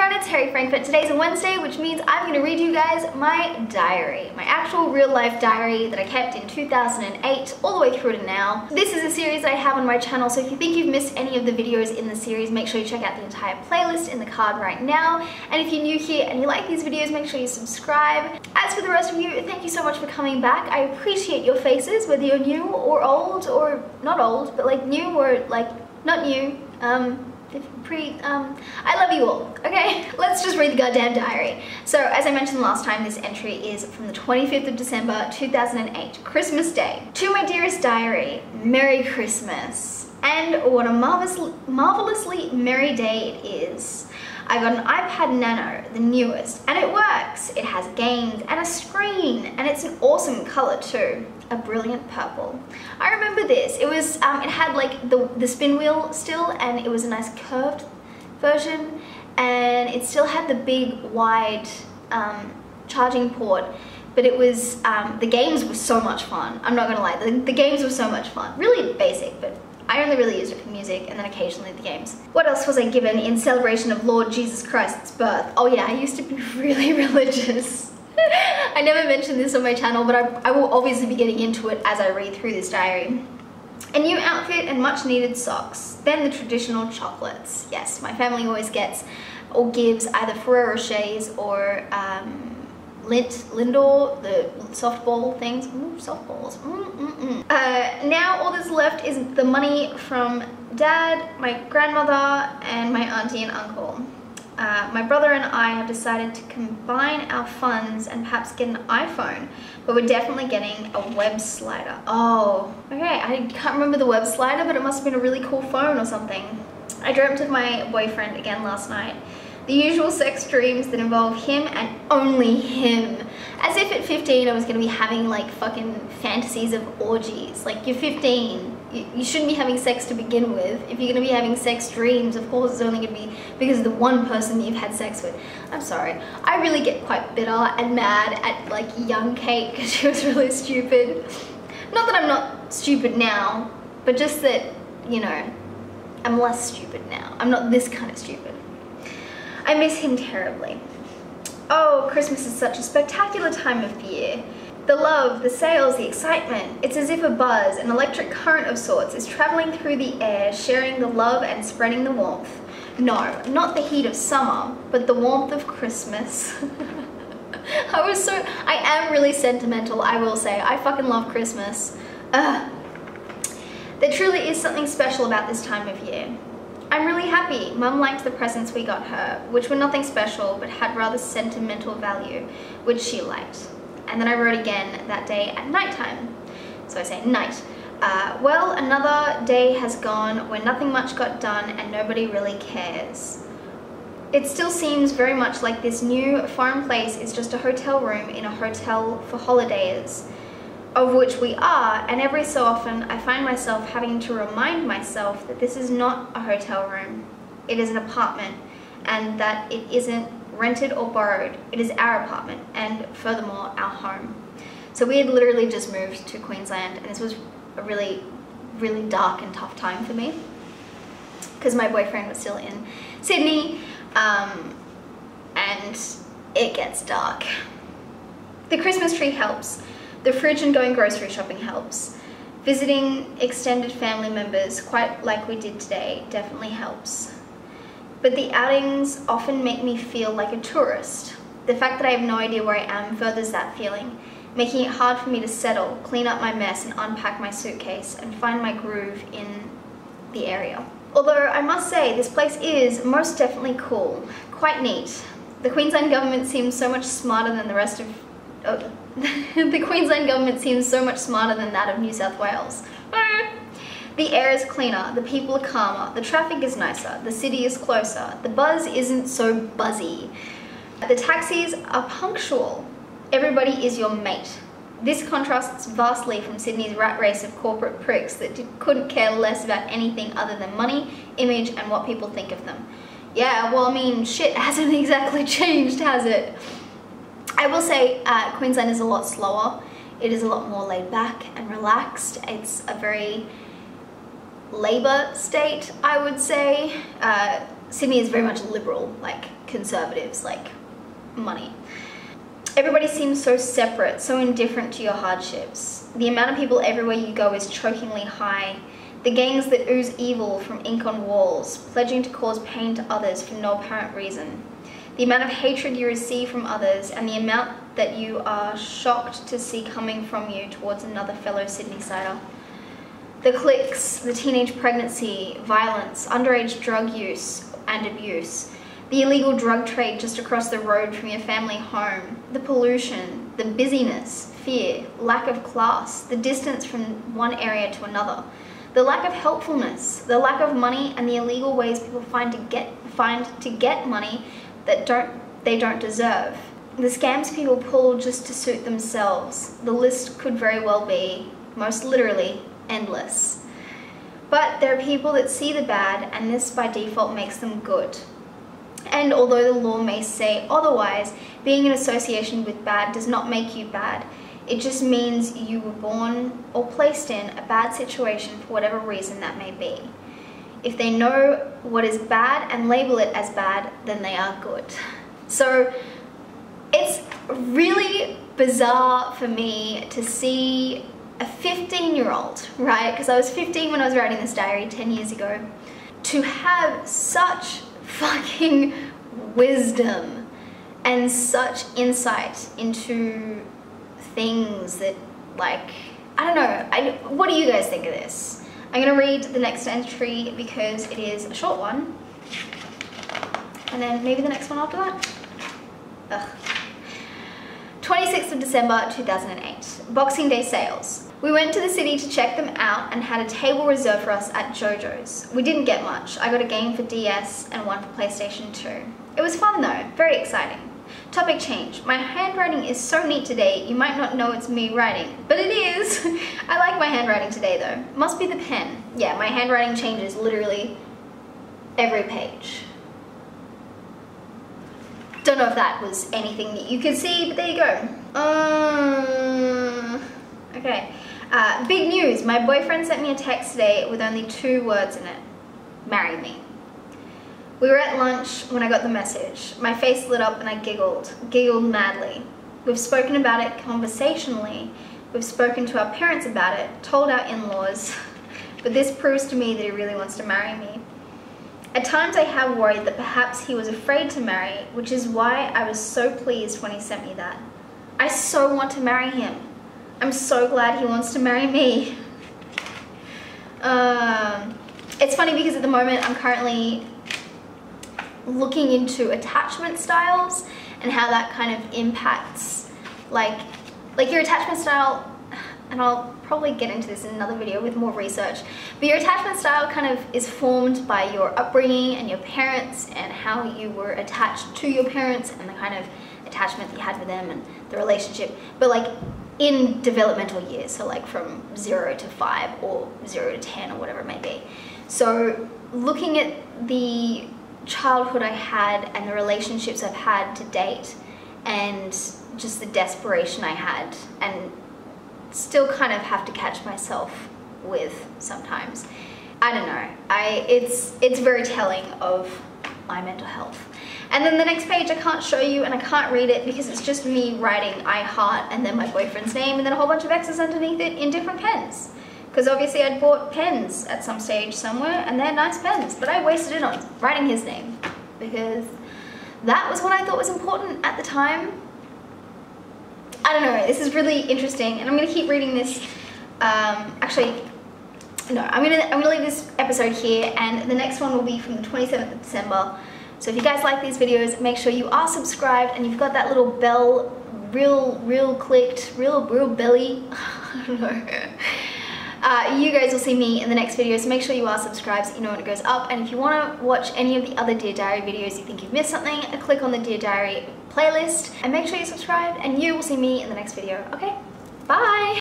everyone, it's Hairyfrankfurt. Today's a Wednesday, which means I'm going to read you guys my diary. My actual real-life diary that I kept in 2008 all the way through to now. This is a series I have on my channel, so if you think you've missed any of the videos in the series, make sure you check out the entire playlist in the card right now. And if you're new here and you like these videos, make sure you subscribe. As for the rest of you, thank you so much for coming back. I appreciate your faces, whether you're new or old, or not old, but like new or like not new. I love you all, okay? Let's just read the goddamn diary. So, as I mentioned last time, this entry is from the 25th of December, 2008, Christmas Day. To my dearest diary, Merry Christmas. And what a marvelously merry day it is. I got an iPad Nano, the newest, and it works. It has games and a screen, and it's an awesome color too. A brilliant purple. I remember this. It was, it had like the spin wheel still, and it was a nice curved version, and it still had the big wide charging port, but it was, the games were so much fun. I'm not gonna lie, the games were so much fun. Really basic, but I only really used it for music and then occasionally the games. What else was I given in celebration of Lord Jesus Christ's birth? Oh yeah, I used to be really religious. I never mentioned this on my channel, but I will obviously be getting into it as I read through this diary. A new outfit and much needed socks. Then the traditional chocolates. Yes, my family always gets or gives either Ferrero Rochers or Lindor, the softball things. Ooh, softballs. Now all that's left is the money from Dad, my grandmother, and my auntie and uncle. My brother and I have decided to combine our funds and perhaps get an iPhone, but we're definitely getting a web slider. Oh, okay, I can't remember the web slider, but it must have been a really cool phone or something. I dreamt of my boyfriend again last night. The usual sex dreams that involve him and only him. As if at 15 I was gonna be having like fucking fantasies of orgies. Like, you're 15. You shouldn't be having sex to begin with. If you're gonna be having sex dreams, of course it's only gonna be because of the one person that you've had sex with. I'm sorry. I really get quite bitter and mad at like young Kate because she was really stupid. Not that I'm not stupid now, but just that, you know, I'm less stupid now. I'm not this kind of stupid. I miss him terribly. Oh, Christmas is such a spectacular time of year. The love, the sales, the excitement. It's as if a buzz, an electric current of sorts, is traveling through the air, sharing the love and spreading the warmth. No, not the heat of summer, but the warmth of Christmas. I am really sentimental, I will say. I fucking love Christmas. There truly is something special about this time of year. I'm really happy. Mum liked the presents we got her, which were nothing special but had rather sentimental value, which she liked. And then I wrote again that day at nighttime. So I say night. Well, another day has gone where nothing much got done and nobody really cares. It still seems very much like this new foreign place is just a hotel room in a hotel for holidays, of which we are, and every so often I find myself having to remind myself that this is not a hotel room, it is an apartment, and that it isn't rented or borrowed, it is our apartment, and furthermore, our home. So we had literally just moved to Queensland, and this was a really, really dark and tough time for me, because my boyfriend was still in Sydney, and it gets dark. The Christmas tree helps. The fridge and going grocery shopping helps. Visiting extended family members, quite like we did today, definitely helps. But the outings often make me feel like a tourist. The fact that I have no idea where I am furthers that feeling, making it hard for me to settle, clean up my mess and unpack my suitcase and find my groove in the area. Although I must say, this place is most definitely cool, quite neat. The Queensland government seems so much smarter than the rest of the Queensland government seems so much smarter than that of New South Wales. The air is cleaner, the people are calmer, the traffic is nicer, the city is closer, the buzz isn't so buzzy. The taxis are punctual. Everybody is your mate. This contrasts vastly from Sydney's rat race of corporate pricks that couldn't care less about anything other than money, image, and what people think of them. Yeah, well, I mean, shit hasn't exactly changed, has it? I will say Queensland is a lot slower. It is a lot more laid back and relaxed. It's a very Labour state, I would say. Sydney is very much liberal, like conservatives, like money. Everybody seems so separate, so indifferent to your hardships. The amount of people everywhere you go is chokingly high. The gangs that ooze evil from ink on walls, pledging to cause pain to others for no apparent reason. The amount of hatred you receive from others and the amount that you are shocked to see coming from you towards another fellow Sydneysider. The cliques, the teenage pregnancy, violence, underage drug use and abuse, the illegal drug trade just across the road from your family home, the pollution, the busyness, fear, lack of class, the distance from one area to another, the lack of helpfulness, the lack of money, and the illegal ways people find to get money that they don't deserve. The scams people pull just to suit themselves. The list could very well be, most literally, endless. But there are people that see the bad, and this by default makes them good. And although the law may say otherwise, being in association with bad does not make you bad. It just means you were born or placed in a bad situation for whatever reason that may be. If they know what is bad and label it as bad, then they are good. So it's really bizarre for me to see a 15-year-old, right? Because I was 15 when I was writing this diary 10 years ago, to have such fucking wisdom and such insight into things that, like, I don't know, what do you guys think of this? I'm gonna read the next entry because it is a short one, and then maybe the next one after that. Ugh. 26th of December 2008, Boxing Day sales. We went to the city to check them out and had a table reserved for us at JoJo's. We didn't get much. I got a game for DS and one for PlayStation 2. It was fun though, very exciting. Topic change. My handwriting is so neat today, you might not know it's me writing, but it is. I like my handwriting today though. Must be the pen. Yeah, my handwriting changes literally every page. Don't know if that was anything that you could see, but there you go. Okay. Big news. My boyfriend sent me a text today with only 2 words in it. Marry me. We were at lunch when I got the message. My face lit up and I giggled madly. We've spoken about it conversationally. We've spoken to our parents about it, told our in-laws, but this proves to me that he really wants to marry me. At times I have worried that perhaps he was afraid to marry, which is why I was so pleased when he sent me that. I so want to marry him. I'm so glad he wants to marry me. It's funny because at the moment I'm currently looking into attachment styles and how that kind of impacts like your attachment style, and I'll probably get into this in another video with more research, but your attachment style kind of is formed by your upbringing and your parents and how you were attached to your parents and the kind of attachment that you had with them and the relationship, but like in developmental years, so like from 0 to 5 or 0 to 10 or whatever it may be. So looking at the childhood I had and the relationships I've had to date and just the desperation I had and still kind of have to catch myself with sometimes. I don't know, it's very telling of my mental health. And then the next page I can't show you and I can't read it because it's just me writing I heart and then my boyfriend's name and then a whole bunch of X's underneath it in different pens. Because obviously I'd bought pens at some stage somewhere and they're nice pens, but I wasted it on writing his name because that was what I thought was important at the time. I don't know, this is really interesting and I'm gonna keep reading this. Actually, no, I'm gonna leave this episode here and the next one will be from the 27th of December. So if you guys like these videos, make sure you are subscribed and you've got that little bell real clicked, real belly. I don't know. You guys will see me in the next video, so make sure you are subscribed so you know when it goes up. And if you want to watch any of the other Dear Diary videos, you think you've missed something, click on the Dear Diary playlist and make sure you're subscribed and you will see me in the next video. Okay, bye!